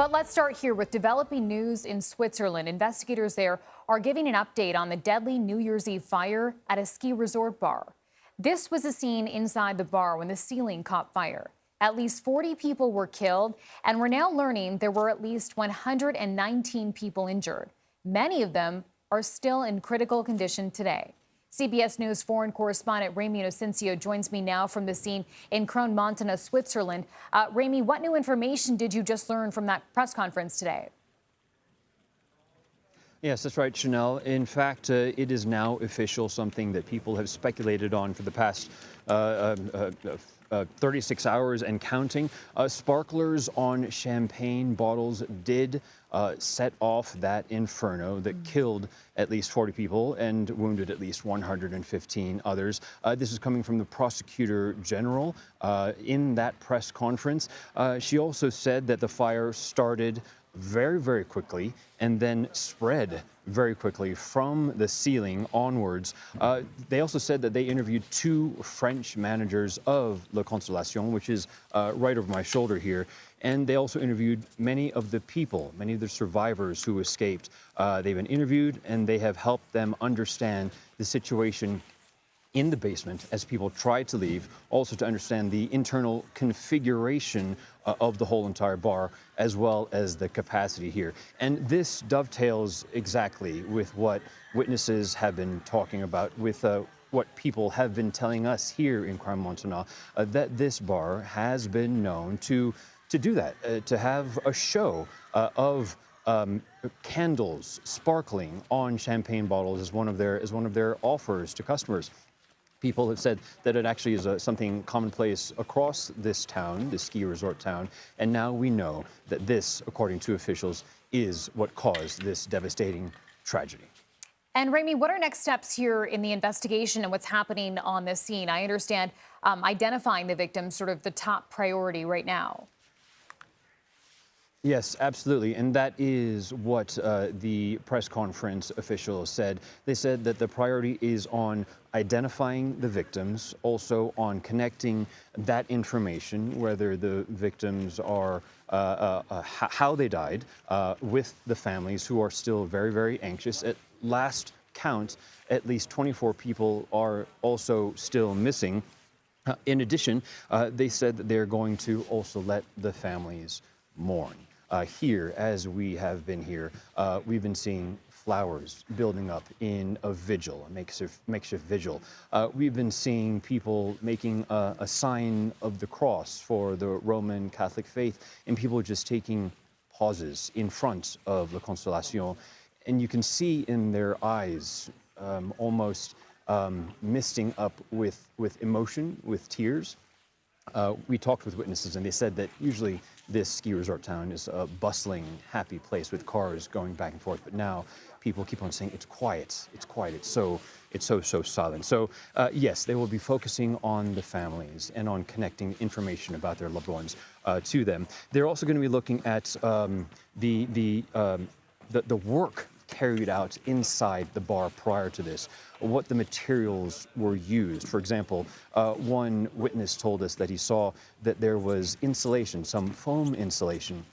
But let's start here with developing news in Switzerland. Investigators there are giving an update on the deadly New Year's Eve fire at a ski resort bar. This was a scene inside the bar when the ceiling caught fire. At least 40 people were killed, and we're now learning there were at least 119 people injured. Many of them are still in critical condition today. CBS News foreign correspondent Ramy Inocencio joins me now from the scene in Crans-Montana, Switzerland. Ramy, what new information did you just learn from that press conference today? Yes, that's right, Chanel. In fact, it is now official, something that people have speculated on for the past 36 hours and counting. Sparklers on champagne bottles did set off that inferno that killed at least 40 people and wounded at least 115 others. This is coming from the prosecutor general in that press conference. She also said that the fire started very quickly and then spread very quickly from the ceiling onwards. They also said that they interviewed two French managers of La Constellation, which is right over my shoulder here. And they also interviewed many of the people, many of the survivors who escaped. They've been interviewed and they have helped them understand the situation in the basement as people tried to leave, also to understand the internal configuration of the whole entire bar, as well as the capacity here. And this dovetails exactly with what witnesses have been talking about, with what people have been telling us here in Crans-Montana, that this bar has been known to do that, to have a show of candles sparkling on champagne bottles as one of their offers to customers. People have said that it actually is something commonplace across this town, this ski resort town, and now we know that this, according to officials, is what caused this devastating tragedy. And Ramy, what are next steps here in the investigation and what's happening on this scene? I understand identifying the victims sort of the top priority right now. Yes, absolutely. And that is what the press conference officials said. They said that the priority is on identifying the victims, also on connecting that information, whether the victims are, how they died, with the families who are still very anxious. At last count, at least 24 people are also still missing. In addition, they said that they're going to also let the families mourn. Here, as we have been here, we've been seeing flowers building up in a vigil, a makeshift vigil. We've been seeing people making a sign of the cross for the Roman Catholic faith, and people just taking pauses in front of La Constellation. And you can see in their eyes almost misting up with emotion, with tears. We talked with witnesses and they said that usually this ski resort town is a bustling, happy place with cars going back and forth. But now people keep on saying it's quiet, it's so silent. So yes, they will be focusing on the families and on connecting information about their loved ones to them. They're also going to be looking at the work carried out inside the bar prior to this, what the materials were used. For example, one witness told us that he saw that there was insulation, some foam insulation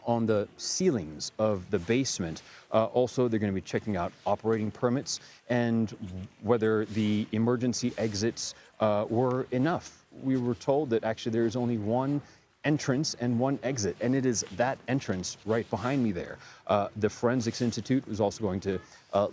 on the ceilings of the basement. Also, they're going to be checking out operating permits and whether the emergency exits were enough. We were told that actually there is only one entrance and one exit, and it is that entrance right behind me there. The Forensics Institute is also going to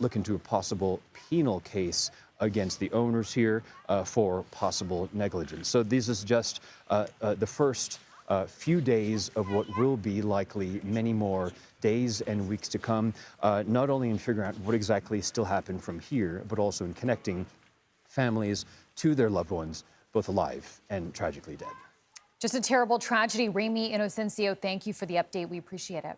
look into a possible penal case against the owners here for possible negligence. So this is just the first few days of what will be likely many more days and weeks to come, not only in figuring out what exactly still happened from here, but also in connecting families to their loved ones, both alive and tragically dead. Just a terrible tragedy. Ramy Inocencio, thank you for the update. We appreciate it.